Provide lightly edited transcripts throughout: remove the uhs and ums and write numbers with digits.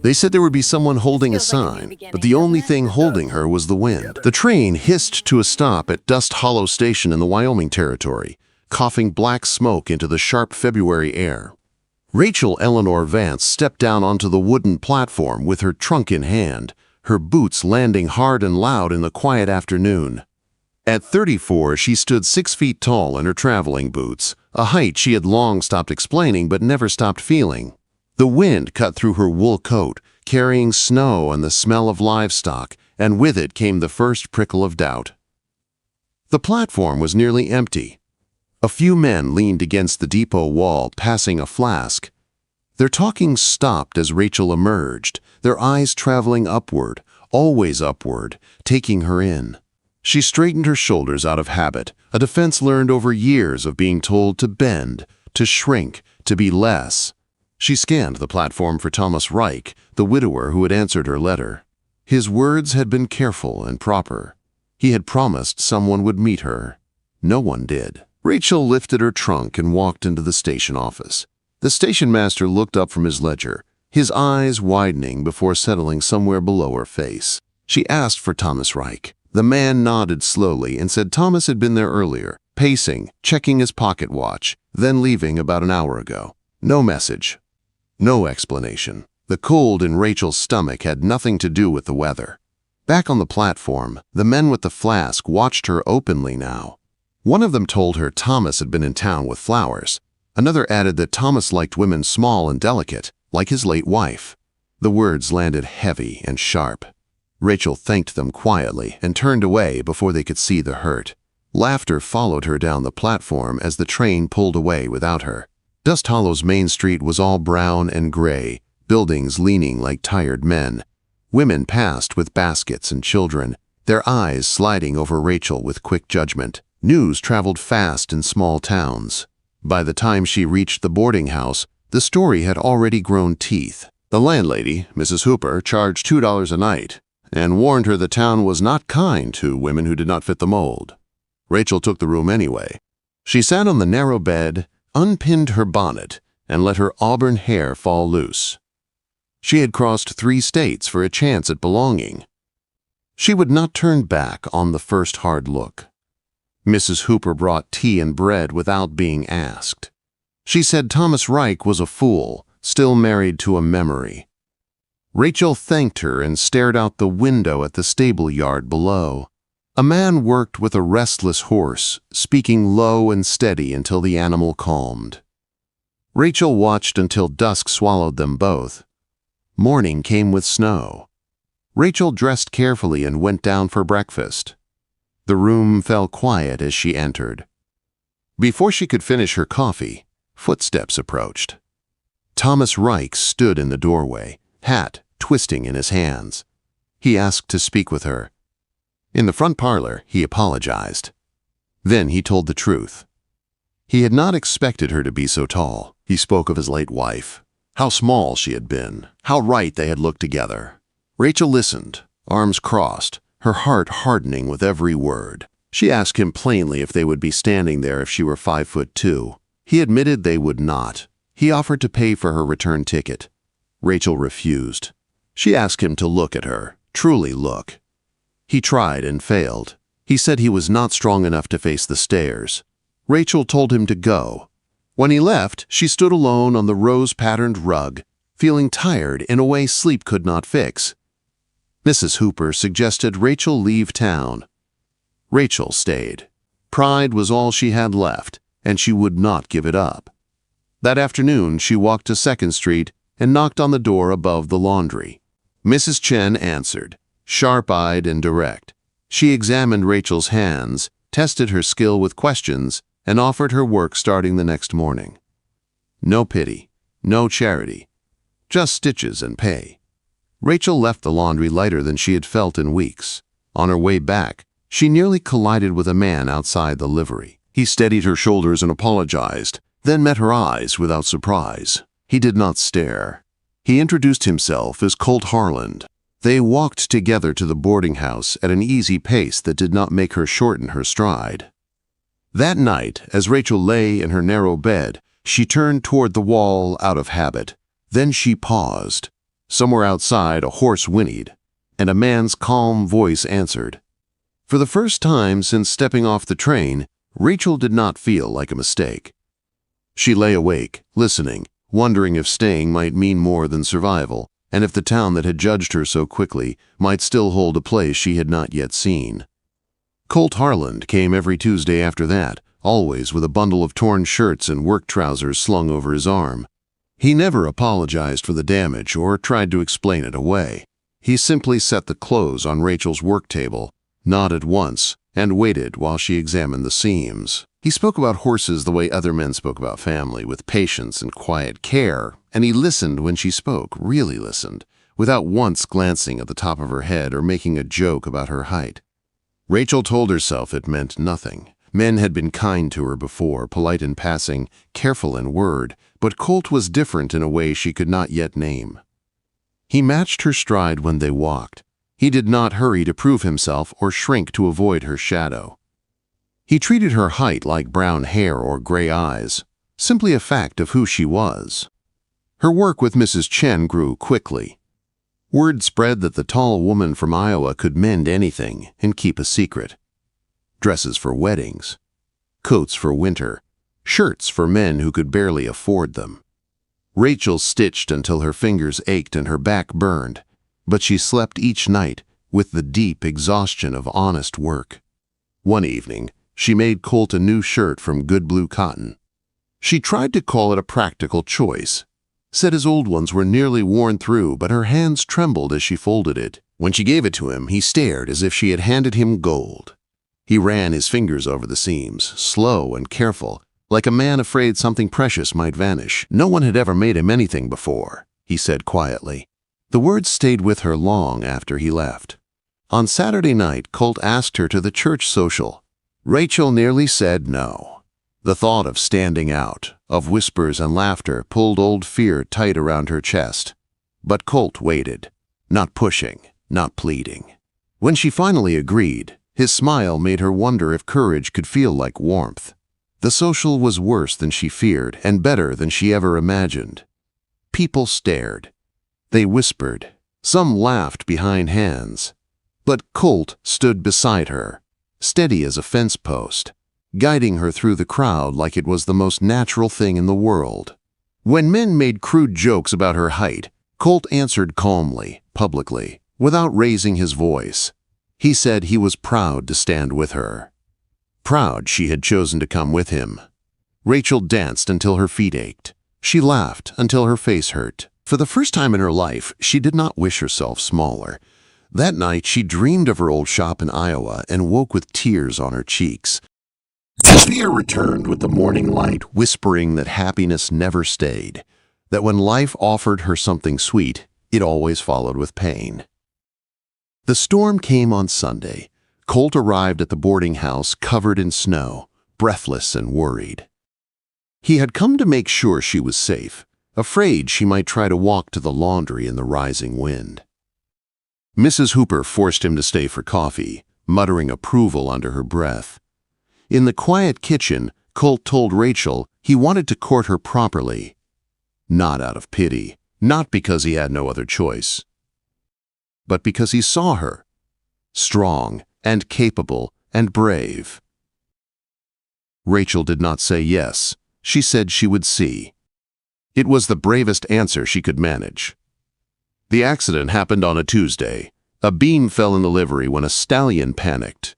They said there would be someone holding a sign, but the only thing holding her was the wind. The train hissed to a stop at Dust Hollow Station in the Wyoming Territory, coughing black smoke into the sharp February air. Rachel Eleanor Vance stepped down onto the wooden platform with her trunk in hand, her boots landing hard and loud in the quiet afternoon. At 34, she stood 6 feet tall in her traveling boots, a height she had long stopped explaining but never stopped feeling. The wind cut through her wool coat, carrying snow and the smell of livestock, and with it came the first prickle of doubt. The platform was nearly empty. A few men leaned against the depot wall, passing a flask. Their talking stopped as Rachel emerged, their eyes traveling upward, always upward, taking her in. She straightened her shoulders out of habit, a defense learned over years of being told to bend, to shrink, to be less. She scanned the platform for Thomas Reich, the widower who had answered her letter. His words had been careful and proper. He had promised someone would meet her. No one did. Rachel lifted her trunk and walked into the station office. The station master looked up from his ledger, his eyes widening before settling somewhere below her face. She asked for Thomas Reich. The man nodded slowly and said Thomas had been there earlier, pacing, checking his pocket watch, then leaving about an hour ago. No message. No explanation. The cold in Rachel's stomach had nothing to do with the weather. Back on the platform, the men with the flask watched her openly now. One of them told her Thomas had been in town with flowers. Another added that Thomas liked women small and delicate, like his late wife. The words landed heavy and sharp. Rachel thanked them quietly and turned away before they could see the hurt. Laughter followed her down the platform as the train pulled away without her. Dust Hollow's main street was all brown and gray, buildings leaning like tired men. Women passed with baskets and children, their eyes sliding over Rachel with quick judgment. News traveled fast in small towns. By the time she reached the boarding house, the story had already grown teeth. The landlady, Mrs. Hooper, charged $2 a night and warned her the town was not kind to women who did not fit the mold. Rachel took the room anyway. She sat on the narrow bed, unpinned her bonnet, and let her auburn hair fall loose. She had crossed 3 states for a chance at belonging. She would not turn back on the first hard look. Mrs. Hooper brought tea and bread without being asked. She said Thomas Reich was a fool, still married to a memory. Rachel thanked her and stared out the window at the stable yard below. A man worked with a restless horse, speaking low and steady until the animal calmed. Rachel watched until dusk swallowed them both. Morning came with snow. Rachel dressed carefully and went down for breakfast. The room fell quiet as she entered. Before she could finish her coffee, footsteps approached. Thomas Reich stood in the doorway, hat twisting in his hands. He asked to speak with her. In the front parlor, he apologized. Then he told the truth. He had not expected her to be so tall. He spoke of his late wife, how small she had been, how right they had looked together. Rachel listened, arms crossed, her heart hardening with every word. She asked him plainly if they would be standing there if she were 5'2". He admitted they would not. He offered to pay for her return ticket. Rachel refused. She asked him to look at her, truly look. He tried and failed. He said he was not strong enough to face the stairs. Rachel told him to go. When he left, she stood alone on the rose-patterned rug, feeling tired in a way sleep could not fix. Mrs. Hooper suggested Rachel leave town. Rachel stayed. Pride was all she had left, and she would not give it up. That afternoon, she walked to 2nd Street and knocked on the door above the laundry. Mrs. Chen answered, sharp-eyed and direct. She examined Rachel's hands, tested her skill with questions, and offered her work starting the next morning. No pity, no charity, just stitches and pay. Rachel left the laundry lighter than she had felt in weeks. On her way back, she nearly collided with a man outside the livery. He steadied her shoulders and apologized, then met her eyes without surprise. He did not stare. He introduced himself as Colt Harland. They walked together to the boarding house at an easy pace that did not make her shorten her stride. That night, as Rachel lay in her narrow bed, she turned toward the wall out of habit. Then she paused. Somewhere outside, a horse whinnied, and a man's calm voice answered. For the first time since stepping off the train, Rachel did not feel like a mistake. She lay awake, listening, wondering if staying might mean more than survival, and if the town that had judged her so quickly might still hold a place she had not yet seen. Colt Harland came every Tuesday after that, always with a bundle of torn shirts and work trousers slung over his arm. He never apologized for the damage or tried to explain it away. He simply set the clothes on Rachel's work table, nodded once, and waited while she examined the seams. He spoke about horses the way other men spoke about family, with patience and quiet care, and he listened when she spoke, really listened, without once glancing at the top of her head or making a joke about her height. Rachel told herself it meant nothing. Men had been kind to her before, polite in passing, careful in word, but Colt was different in a way she could not yet name. He matched her stride when they walked. He did not hurry to prove himself or shrink to avoid her shadow. He treated her height like brown hair or gray eyes, simply a fact of who she was. Her work with Mrs. Chen grew quickly. Word spread that the tall woman from Iowa could mend anything and keep a secret. Dresses for weddings, coats for winter, shirts for men who could barely afford them. Rachel stitched until her fingers ached and her back burned, but she slept each night with the deep exhaustion of honest work. One evening, she made Colt a new shirt from good blue cotton. She tried to call it a practical choice, said his old ones were nearly worn through, but her hands trembled as she folded it. When she gave it to him, he stared as if she had handed him gold. He ran his fingers over the seams, slow and careful, like a man afraid something precious might vanish. No one had ever made him anything before, he said quietly. The words stayed with her long after he left. On Saturday night, Colt asked her to the church social. Rachel nearly said no. The thought of standing out, of whispers and laughter, pulled old fear tight around her chest. But Colt waited, not pushing, not pleading. When she finally agreed, his smile made her wonder if courage could feel like warmth. The social was worse than she feared and better than she ever imagined. People stared. They whispered. Some laughed behind hands. But Colt stood beside her, steady as a fence post, guiding her through the crowd like it was the most natural thing in the world. When men made crude jokes about her height, Colt answered calmly, publicly, without raising his voice. He said he was proud to stand with her. Proud she had chosen to come with him. Rachel danced until her feet ached. She laughed until her face hurt. For the first time in her life, she did not wish herself smaller. That night, she dreamed of her old shop in Iowa and woke with tears on her cheeks. Fear returned with the morning light, whispering that happiness never stayed, that when life offered her something sweet, it always followed with pain. The storm came on Sunday. Colt arrived at the boarding house covered in snow, breathless and worried. He had come to make sure she was safe, afraid she might try to walk to the laundry in the rising wind. Mrs. Hooper forced him to stay for coffee, muttering approval under her breath. In the quiet kitchen, Colt told Rachel he wanted to court her properly, not out of pity, not because he had no other choice, but because he saw her, strong and capable and brave. Rachel did not say yes. She said she would see. It was the bravest answer she could manage. The accident happened on a Tuesday. A beam fell in the livery when a stallion panicked.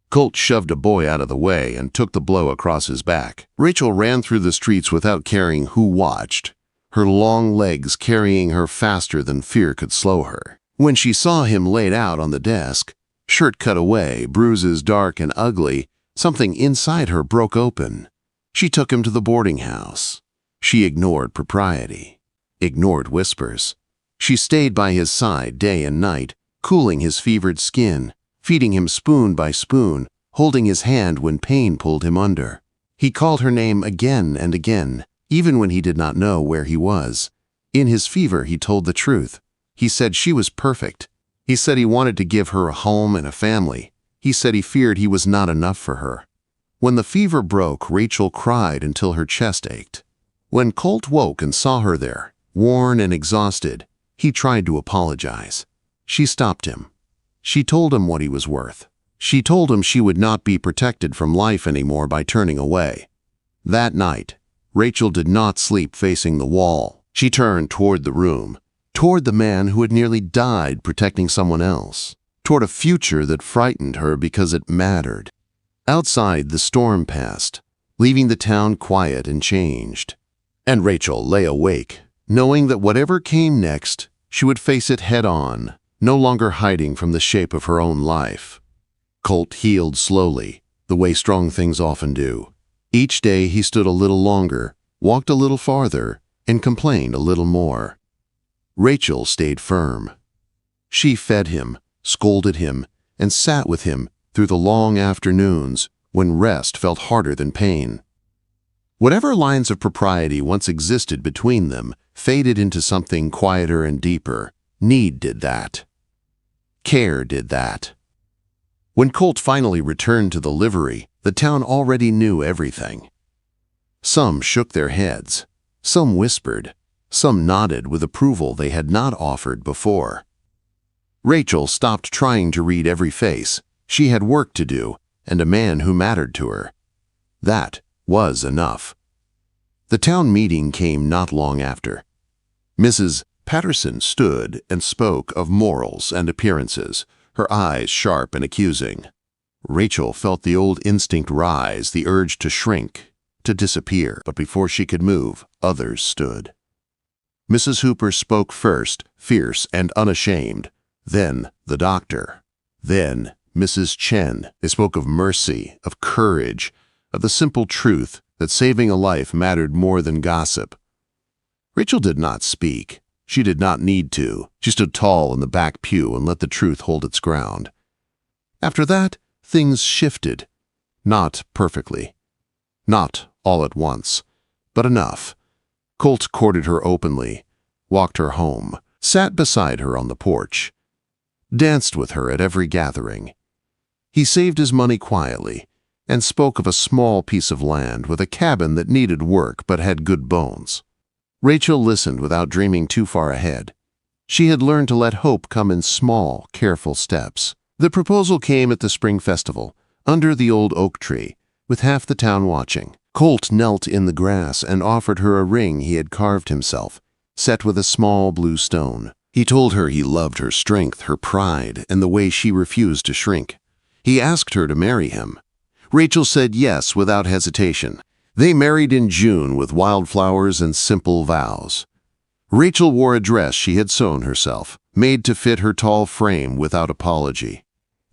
Colt shoved a boy out of the way and took the blow across his back. Rachel ran through the streets without caring who watched, her long legs carrying her faster than fear could slow her. When she saw him laid out on the desk, shirt cut away, bruises dark and ugly, something inside her broke open. She took him to the boarding house. She ignored propriety, ignored whispers. She stayed by his side day and night, cooling his fevered skin, feeding him spoon by spoon, holding his hand when pain pulled him under. He called her name again and again, even when he did not know where he was. In his fever, he told the truth. He said she was perfect. He said he wanted to give her a home and a family. He said he feared he was not enough for her. When the fever broke, Rachel cried until her chest ached. When Colt woke and saw her there, worn and exhausted, He tried to apologize. She stopped him. She told him what he was worth. She told him she would not be protected from life anymore by turning away. That night, Rachel did not sleep facing the wall. She turned toward the room, toward the man who had nearly died protecting someone else, toward a future that frightened her because it mattered. Outside, the storm passed, leaving the town quiet and changed. And Rachel lay awake, knowing that whatever came next, she would face it head-on, no longer hiding from the shape of her own life. Colt healed slowly, the way strong things often do. Each day he stood a little longer, walked a little farther, and complained a little more. Rachel stayed firm. She fed him, scolded him, and sat with him through the long afternoons when rest felt harder than pain. Whatever lines of propriety once existed between them faded into something quieter and deeper. Need did that. Care did that. When Colt finally returned to the livery, the town already knew everything. Some shook their heads, some whispered, some nodded with approval they had not offered before. Rachel stopped trying to read every face. She had work to do, and a man who mattered to her. That was enough. The town meeting came not long after. Mrs. Patterson stood and spoke of morals and appearances, her eyes sharp and accusing. Rachel felt the old instinct rise, the urge to shrink, to disappear. But before she could move, others stood. Mrs. Hooper spoke first, fierce and unashamed. Then the doctor. Then Mrs. Chen. They spoke of mercy, of courage, of the simple truth that saving a life mattered more than gossip. Rachel did not speak. She did not need to. She stood tall in the back pew and let the truth hold its ground. After that, things shifted. Not perfectly. Not all at once, but enough. Colt courted her openly, walked her home, sat beside her on the porch, danced with her at every gathering. He saved his money quietly and spoke of a small piece of land with a cabin that needed work but had good bones. Rachel listened without dreaming too far ahead. She had learned to let hope come in small, careful steps. The proposal came at the spring festival, under the old oak tree, with half the town watching. Colt knelt in the grass and offered her a ring he had carved himself, set with a small blue stone. He told her he loved her strength, her pride, and the way she refused to shrink. He asked her to marry him. Rachel said yes without hesitation. They married in June with wildflowers and simple vows. Rachel wore a dress she had sewn herself, made to fit her tall frame without apology.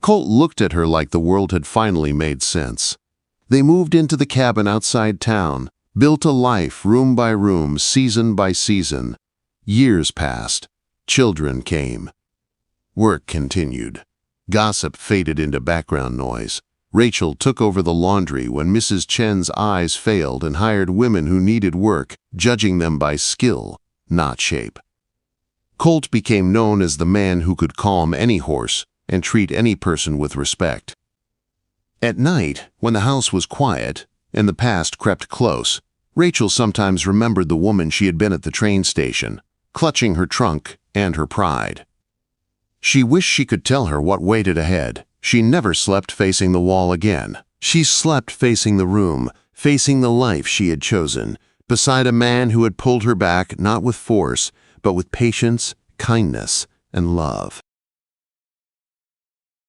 Colt looked at her like the world had finally made sense. They moved into the cabin outside town, built a life room by room, season by season. Years passed. Children came. Work continued. Gossip faded into background noise. Rachel took over the laundry when Mrs. Chen's eyes failed and hired women who needed work, judging them by skill, not shape. Colt became known as the man who could calm any horse and treat any person with respect. At night, when the house was quiet and the past crept close, Rachel sometimes remembered the woman she had been at the train station, clutching her trunk and her pride. She wished she could tell her what waited ahead. She never slept facing the wall again. She slept facing the room, facing the life she had chosen, beside a man who had pulled her back not with force, but with patience, kindness, and love.